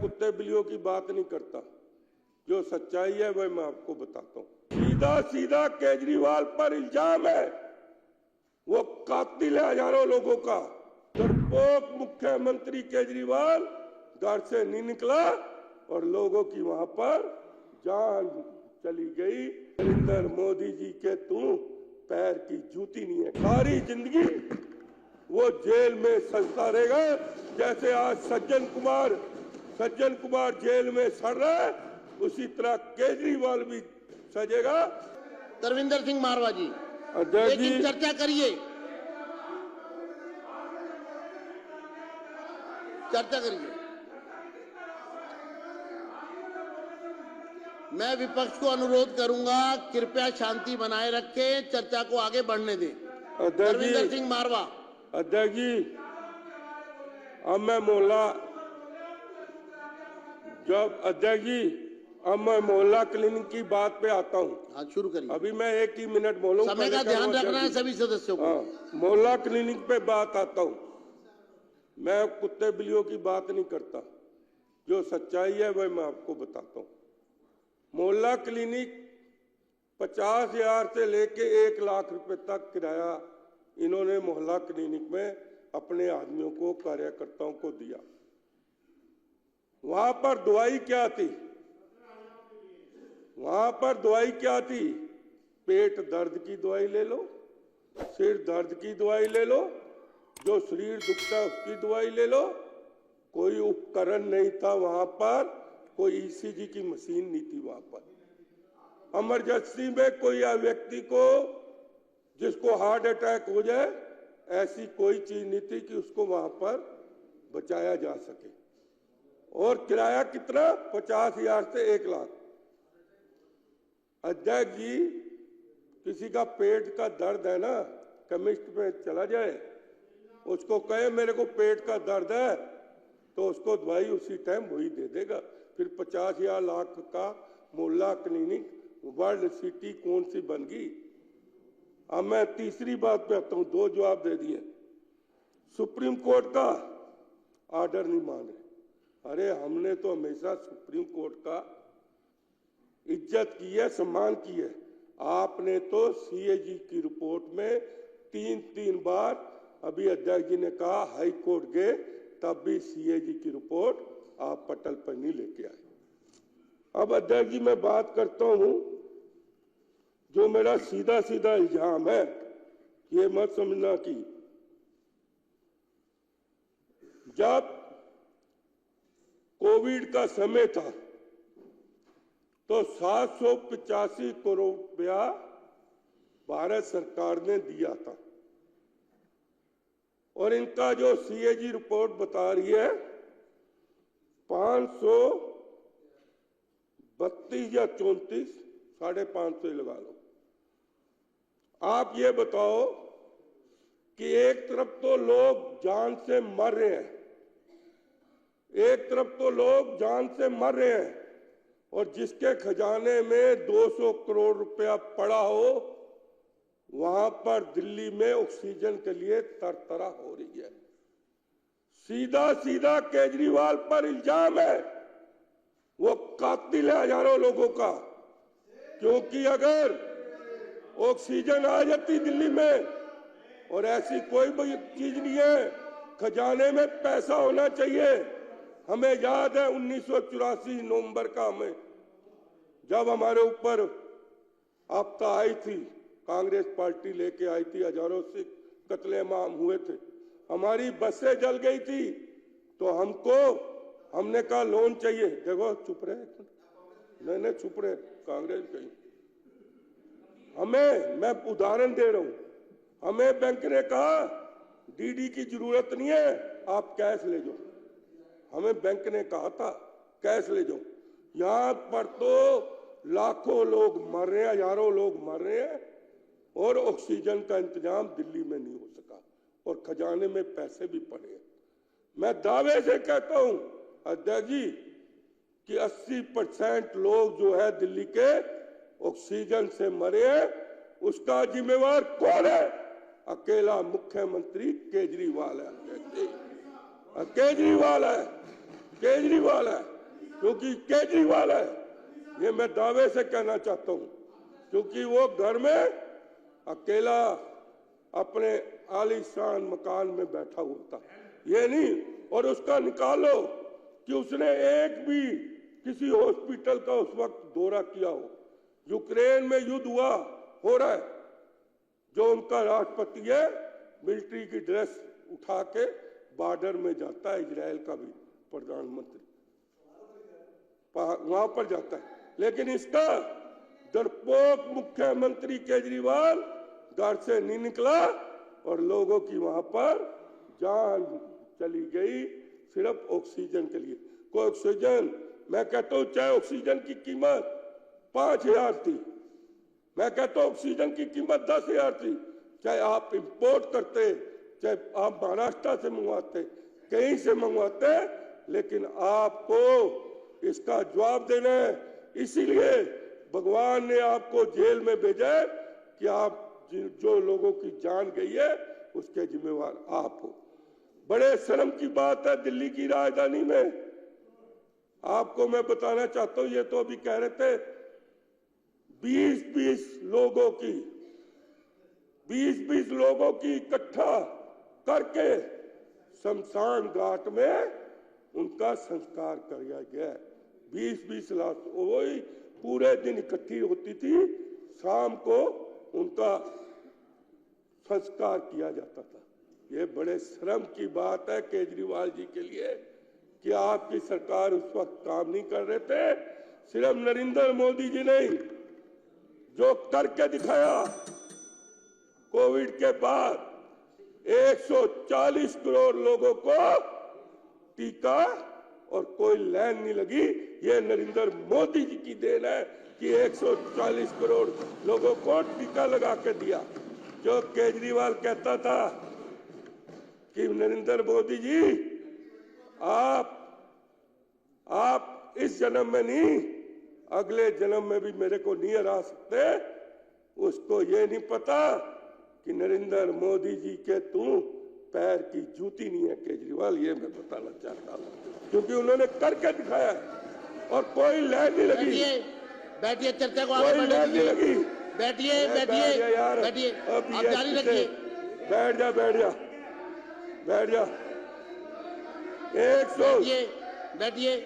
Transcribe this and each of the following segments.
कुत्ते बिल्लियों की बात नहीं करता, जो सच्चाई है वह मैं आपको बताता हूँ। सीधा सीधा केजरीवाल पर इल्जाम है, वो कातिल है हजारों लोगों का। डरपोक मुख्यमंत्री केजरीवाल घर से नहीं निकला और लोगों की वहां पर जान चली गई। नरेंद्र मोदी जी के तू पैर की जूती नहीं है। सारी जिंदगी वो जेल में सजता रहेगा, जैसे आज सज्जन कुमार जेल में सड़ रहा है, उसी तरह केजरीवाल भी सजेगा। तरविंदर सिंह मारवा जी, अध्यक्ष जी, लेकिन चर्चा करिए, चर्चा करिए। मैं विपक्ष को अनुरोध करूंगा, कृपया शांति बनाए रखें, चर्चा को आगे बढ़ने दें। तरविंदर सिंह मारवा। अध्यक्ष जी, अब मैं मोहल्ला क्लिनिक की बात पे आता हूँ। हाँ, शुरू करिए। अभी मैं एक ही मिनट बोलूँ, समय का ध्यान रखना है सभी सदस्यों को। मोहल्ला क्लिनिक पे बात आता हूँ। मैं कुत्ते बिल्लियों की बात नहीं करता, जो सच्चाई है वह मैं आपको बताता हूँ। मोहल्ला क्लिनिक 50,000 से लेके 1 लाख रुपए तक किराया इन्होंने मोहल्ला क्लिनिक में अपने आदमियों को, कार्यकर्ताओं को दिया। वहां पर दवाई क्या थी? वहां पर दवाई क्या थी? पेट दर्द की दवाई ले लो, सिर दर्द की दवाई ले लो, जो शरीर दुखता है उसकी दवाई ले लो। कोई उपकरण नहीं था वहां पर, कोई ईसीजी की मशीन नहीं थी वहां पर। इमरजेंसी में कोई व्यक्ति को जिसको हार्ट अटैक हो जाए, ऐसी कोई चीज नहीं थी कि उसको वहां पर बचाया जा सके। और किराया कितना? 50,000 से 1 लाख। अध्यक्ष जी, किसी का पेट का दर्द है ना, केमिस्ट में चला जाए, उसको कहे मेरे को पेट का दर्द है, तो उसको दवाई उसी टाइम वही दे देगा। फिर 50,000 लाख का मोहल्ला क्लिनिक वर्ल्ड सिटी कौन सी बन गई? अब मैं तीसरी बात पे आता हूं। 2 जवाब दे दिए। सुप्रीम कोर्ट का ऑर्डर नहीं मान रहे। अरे हमने तो हमेशा सुप्रीम कोर्ट का इज्जत की है, सम्मान की है। आपने तो सीएजी की रिपोर्ट में 3 बार, अभी अध्यक्ष जी ने कहा हाई कोर्ट गए, तब भी सीएजी की रिपोर्ट आप पटल पर नहीं लेके आए। अब अध्यक्ष जी मैं बात करता हूं, जो मेरा सीधा सीधा इल्जाम है, ये मत समझना कि जब कोविड का समय था तो 785 करोड़ रुपया भारत सरकार ने दिया था, और इनका जो सीएजी रिपोर्ट बता रही है 532 या 34, 550 लगा लो। आप ये बताओ कि एक तरफ तो लोग जान से मर रहे हैं, और जिसके खजाने में 200 करोड़ रुपया पड़ा हो, वहां पर दिल्ली में ऑक्सीजन के लिए तरतरा हो रही है। सीधा सीधा केजरीवाल पर इल्जाम है, वो कातिल है हजारों लोगों का। क्योंकि अगर ऑक्सीजन आ जाती दिल्ली में, और ऐसी कोई भी चीज नहीं है, खजाने में पैसा होना चाहिए। हमें याद है 1984 नवंबर का, हमें जब हमारे ऊपर आपदा आई थी, कांग्रेस पार्टी लेके आई थी, हजारों से कत्लेआम हुए थे, हमारी बसें जल गई थी, तो हमने कहा लोन चाहिए। देखो चुप रहे, नहीं चुप रहे, कांग्रेस कहीं मैं उदाहरण दे रहा हूं, हमें बैंक ने कहा डीडी की जरूरत नहीं है, आप कैश ले जाओ। हमें बैंक ने कहा था कैश ले जाओ। यहां पर तो लाखों लोग मर रहे हैं, हजारों लोग मर रहे हैं, और ऑक्सीजन का इंतजाम दिल्ली में नहीं हो सका, और खजाने में पैसे भी पड़े हैं। मैं दावे से कहता हूं अध्यक्ष जी कि 80% लोग जो है दिल्ली के ऑक्सीजन से मरे हैं, उसका जिम्मेवार कौन है? अकेला मुख्यमंत्री केजरीवाल है, केजरीवाल है। केजरीवाल है, क्योंकि केजरीवाल है, ये मैं दावे से कहना चाहता हूं, क्योंकि वो घर में अकेला अपने आलीशान मकान में बैठा हुआ था, ये नहीं। और उसका निकालो कि उसने एक भी किसी हॉस्पिटल का उस वक्त दौरा किया हो। यूक्रेन में युद्ध हो रहा है, जो उनका राष्ट्रपति है मिलिट्री की ड्रेस उठा के बॉर्डर में जाता है, इजराइल का भी प्रधानमंत्री वहां पर जाता है, लेकिन इसका डरपोक मुख्यमंत्री केजरीवाल घर से नहीं निकला और लोगों की वहां पर जान चली गई सिर्फ ऑक्सीजन के लिए। कोई ऑक्सीजन, मैं कहता हूं चाहे ऑक्सीजन की कीमत 5,000 थी, मैं कहता हूं ऑक्सीजन की कीमत 10,000 थी, चाहे आप इंपोर्ट करते, चाहे आप महाराष्ट्र से मंगवाते, कहीं से मंगवाते, लेकिन आपको इसका जवाब देना है। इसीलिए भगवान ने आपको जेल में भेजा है कि आप जो लोगों की जान गई है उसके जिम्मेवार आप हो। बड़े शर्म की बात है, दिल्ली की राजधानी में आपको मैं बताना चाहता हूं, ये तो अभी कह रहे थे 20-20 लोगों की इकट्ठा करके शमशान घाट में उनका संस्कार किया गया। 20-20 लाश वही पूरे दिन इकट्ठी होती थी, शाम को उनका संस्कार किया जाता था। ये बड़े शर्म की बात है केजरीवाल जी के लिए कि आपकी सरकार उस वक्त काम नहीं कर रहे थे। सिर्फ नरेंद्र मोदी जी ने जो करके दिखाया, कोविड के बाद 140 करोड़ लोगों को टीका और कोई लाइन नहीं लगी, ये नरेंद्र मोदी जी की देन है कि 140 करोड़ लोगों को टीका लगा के दिया। जो केजरीवाल कहता था कि नरेंद्र मोदी जी आप इस जन्म में नहीं, अगले जन्म में भी मेरे को नहीं हरा सकते, उसको ये नहीं पता कि नरेंद्र मोदी जी के तू पैर की जूती नहीं है केजरीवाल। ये मैं बताना चाहता हूँ, क्योंकि उन्होंने करके दिखाया और कोई लाइन नहीं लगी। बैठिए, चर्चा को आगे बढ़ने दीजिए। बैठिए यार, बैठिए, आप जारी रखिए। बैठ जा 140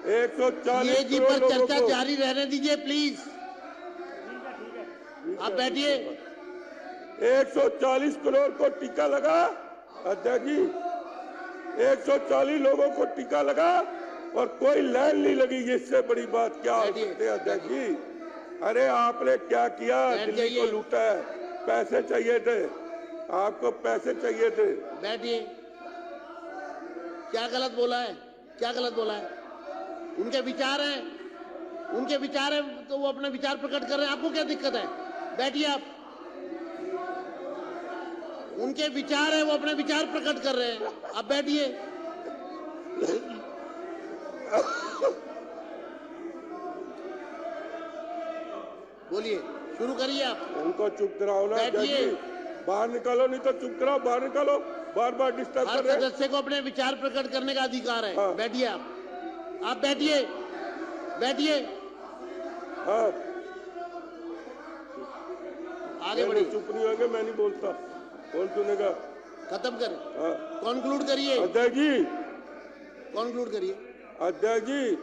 140 जी पर चर्चा जारी रहने दीजिए प्लीज। आप बैठिए। 140 करोड़ को टीका लगा अध्यक्ष जी, 140 लोगों को टीका लगा और कोई लाइन नहीं लगी। इससे बड़ी बात क्या हो सकती है अध्यक्ष जी? अरे आपने क्या किया? दिल्ली को लूटा है, पैसे चाहिए थे आपको, पैसे चाहिए थे। बैठिए। क्या गलत बोला है? क्या गलत बोला है? उनके विचार हैं, तो वो अपने विचार प्रकट कर रहे हैं, आपको क्या दिक्कत है? बैठिए आप। उनके विचार है, वो अपने विचार प्रकट कर रहे हैं, आप बैठिए। बोलिए, शुरू करिए आप। उनको चुप कराओ ना, बैठिए। बाहर निकालो, नहीं तो चुप कराओ, बाहर निकालो, बार बार डिस्टर्ब कर रहे हैं। हर सदस्य को अपने विचार प्रकट करने का अधिकार है। हाँ। बैठिए आप बैठिए। हाँ, आगे बढ़िए। चुप नहीं होंगे, मैं नहीं बोलता, कौन सुनेगा? खत्म करें। हाँ। कॉन्क्लूड करिए अध्यक्ष जी, कॉन्क्लूड करिए। अध्यक्ष जी,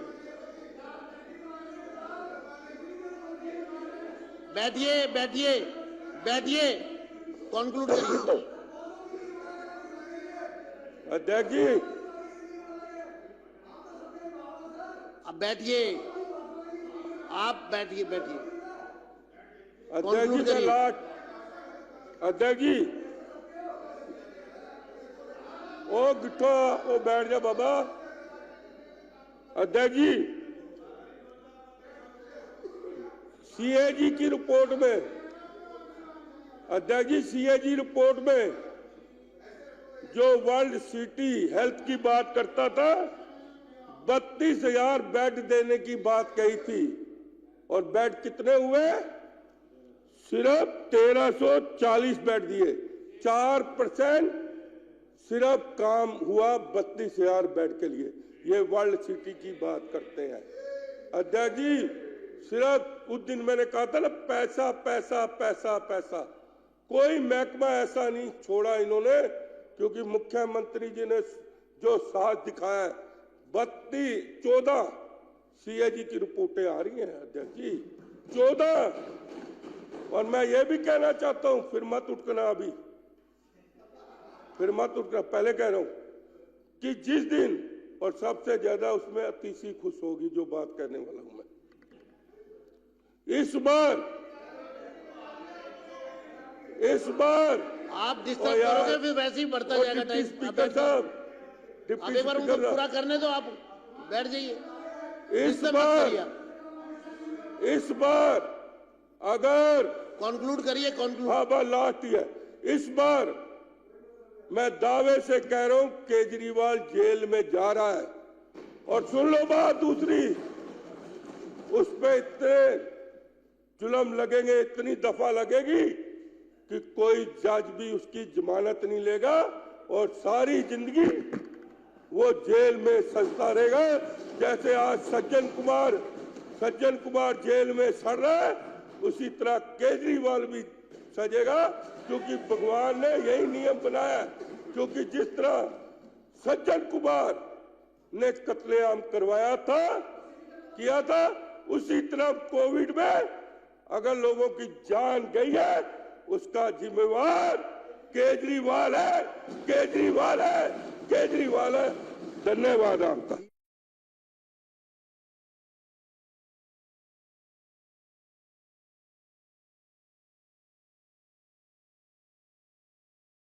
बैठिए, कॉन्क्लूड करिए। अध्यक्ष जी, अब बैठिए, आप बैठिए। अध्यक्ष जी का लाट, अध्यक्ष जी, ओ गिट्ठो, ओ बैठ जा बाबा। अध्यक्ष जी, सीएजी की रिपोर्ट में, अध्यक्ष जी सीएजी रिपोर्ट में जो वर्ल्ड सिटी हेल्थ की बात करता था, 32,000 बेड देने की बात कही थी, और बेड कितने हुए? सिर्फ 1340 बेड दिए। 4% सिर्फ काम हुआ 32,000 बेड के लिए। ये वर्ल्ड सिटी की बात करते हैं अध्यक्ष जी। सिर्फ उस दिन मैंने कहा था ना, पैसा पैसा पैसा पैसा। कोई महकमा ऐसा नहीं छोड़ा इन्होंने, क्योंकि मुख्यमंत्री जी ने जो साथ दिखाया है, 14 सीएजी की रिपोर्टें आ रही हैं अध्यक्ष जी, 14। और मैं ये भी कहना चाहता हूं, फिर मत उठना अभी, फिर मत उठना, पहले कह रहा हूं कि जिस दिन, और सबसे ज्यादा उसमें अतिशी खुश होगी जो बात करने वाला हूं मैं, इस बार आप डिस्टर्ब करोगे फिर वैसे ही बढ़ता जाएगा टाइम। स्पीकर साहब, अब एक बार उनको पूरा करने दो, आप बैठ जाइए। इस बार अगर कंक्लूड करिए, कंक्लूड। हाँ बात लास्ट ही है। इस बार मैं दावे से कह रहा हूं केजरीवाल जेल में जा रहा है। और सुन लो बात दूसरी, उस पे इतने जुल्म लगेंगे, इतनी दफा लगेगी कि कोई जज भी उसकी जमानत नहीं लेगा और सारी जिंदगी वो जेल में सजता रहेगा। जैसे आज सज्जन कुमार जेल में सड़ रहा है, उसी तरह केजरीवाल भी सजेगा, क्योंकि भगवान ने यही नियम बनाया। क्योंकि जिस तरह सज्जन कुमार ने कत्लेआम किया था, उसी तरह कोविड में अगर लोगों की जान गई है, उसका जिम्मेवार केजरीवाल है। धन्यवाद आपका।